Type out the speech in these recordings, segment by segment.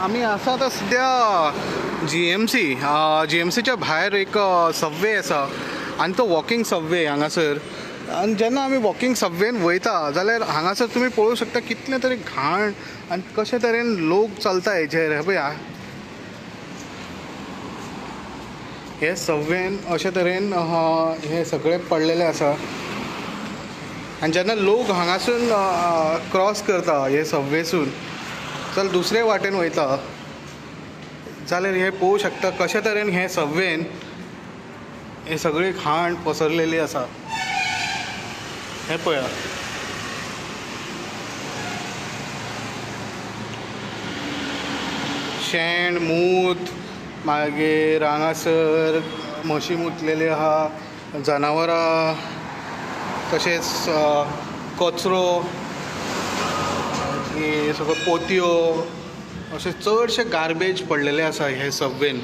आम्ही आसा आतां सद्या जी एम सीच्या भायर एक सबवे आसा आनी तो वॉकिंग सबवे हांगासर. आनी जेन्ना आमी वॉकिंग सबवेन वयता जाल्यार हांगासर तुमी पळोवंक शकता कितले तरी घाण आनी कशे तरेन लोक चलता हेजेर. हे पळया, हे सबवेन अशे तरेन हे सगळे पडलेले आसा. आनी जेन्ना लोक हांगासून क्रॉस करता हे सबवेसून जाल्यार दुसरे वाटेन वयता जाल्यार हे पळोवंक शकता कशे तरेन हे सबवेन हे सगळी घाण पसरलेली आसा. हे पळया, शेण मूत, मागीर हांगासर म्हशी मुतलेली आहा, जनावरां, तशेंच कचरो, हे सगळो पोतयो, अशे चडशे गार्बेज पडलेले आसा हे सबवेन.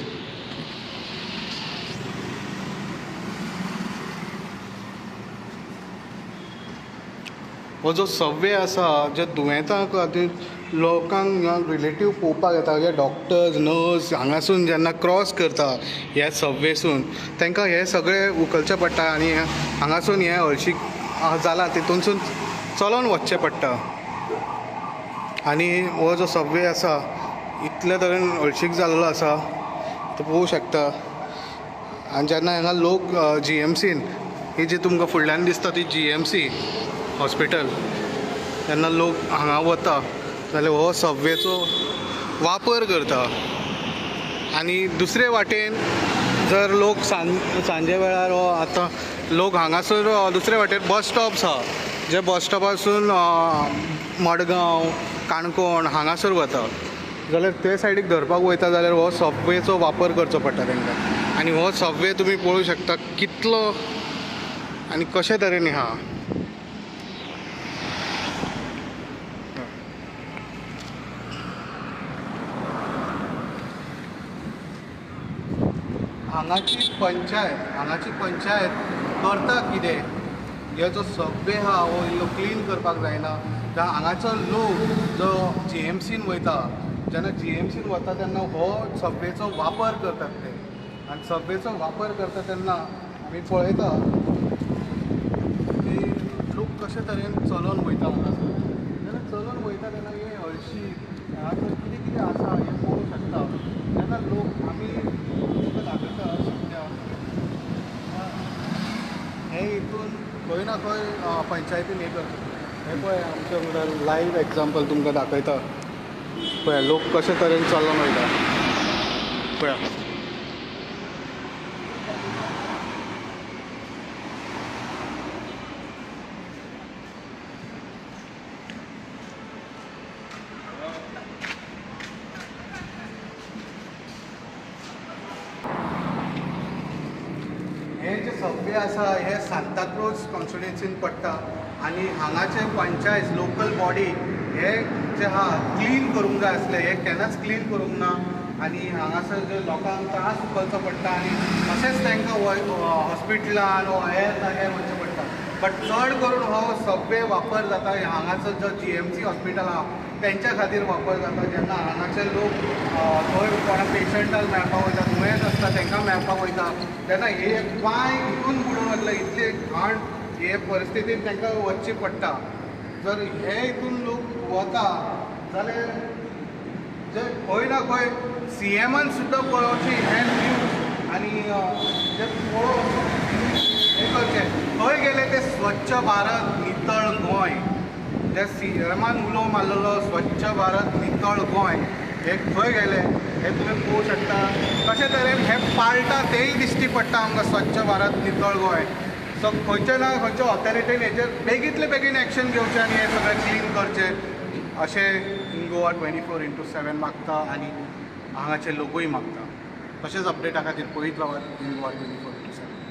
हो जो सबवे आसा जे दुयेंतां खातीर लोकांक रिलेटीव पळोवपाक येता, जे डॉक्टर्स नर्स हांगासून जेन्ना क्रॉस करता ह्या सबवेसून तांकां हे सगळे उखलचें पडटा आनी हांगासून हे हळशीक जाला तितूनसून चलोन वचचें पडटा. आनी हो जो सबवे आसा इतले तरेन हळशीक जाल्लो आसा तो पळोवंक शकता. आनी जेन्ना हांगा लोक जी.एम.सीन ही जी तुमकां फुडल्यान दिसता ती जी.एम.सी हॉस्पिटल, जेन्ना लोक हांगा वता जाल्यार हो सबवेचो वापर करता. आनी दुसरे वाटेन जर लोक सांजे वेळार आतां लोक हांगासर दुसरे वाटेन बस स्टॉप्स आहा, जे बस स्टॉपासून मडगांव, काणकोण हांगासर वता जाल्यार ते सायडीक धरपाक वयता जाल्यार हो सबवेचो वापर करचो पडटा तांकां. आनी हो सबवे तुमी पळोवंक शकता कितलो आनी कशे तरेन आहा. हांगाची पंचायत करता कितें? हे जो सबवे आहा हो इल्लो क्लीन करपाक जायना. जावं हांगाचो लोक जो जी.एम.सीन वयता, जेन्ना जी.एम.सीन वता तेन्ना हो सबवेचो वापर करतात ते. आनी सबवेचो वापर करता तेन्ना आमी पळयता की लोक कशे तरेन चलोन वयता हांगासर. जेन्ना चलोन वयता तेन्ना हे हळशीक हांगासर कितें कितें आसा हें पळोवंक शकता. जेन्ना लोक आमी तुमकां दाखयता सद्या हे हितून खंय ना खंय पंचायतीन हे करता. हे पळय आमच्या वांगडा लायव्ह एग्जाम्पल तुमकां दाखयता. पळया लोक कशे तरेन चलोन वयता पळया. हे जे सबवे आसा हे सांताक्रूज कॉन्स्टिट्युन्सीन पडटा आनी हांगाचे पंचायत लोकल बॉडी हे जे आहा क्लीन करूंक जाय आसले, हे केन्नाच क्लीन करूंक ना. आनी हांगासर जे लोकांक त्रास उखलचो पडटा आनी अशेंच तांकां हॉस्पिटलान वा हेर जाग्यार वचचें पडटा. बट चड करून हो सबवे वापर जाता हांगाचो जो जी.एम.सी हॉस्पिटल आहा तेंच्या खातीर वापर जाता. जेन्ना हांगाचे लोक खंय कोणा पेशंटाक मेळपाक वयता, दुयेंत आसता तांकां मेळपाक वयता तेन्ना हे पांय हितून बुडून वतले, इतले घाण हे परिस्थितीन तांकां वचचें पडटा. जर हे हितून लोक वता जाल्यार जे खंय ना खंय सी.एमान सुद्दां पळोवची हे न्यूज आनी जे पळोवन हे करचें. खंय गेले ते स्वच्छ भारत नितळ गोंय, जे सी.एमान उलो मारलेलो स्वच्छ भारत नितळ गोंय हे खंय गेले हे तुमी पळोवंक शकता. कशे तरेन हे पाळटा तेंय दिश्टी पडटा आमकां स्वच्छ भारत नितळ गोंय. सो खंयचे ना खंयचे ऑथॉरिटीन हेचेर बेगींतले बेगीन एक्शन घेवचें आनी हे सगळें क्लीन करचें अशें गोवा 24/7 मागता आनी हांगाचे लोकूय मागता. तशेंच अपडेटा खातीर पळयत रावात गोवा 24.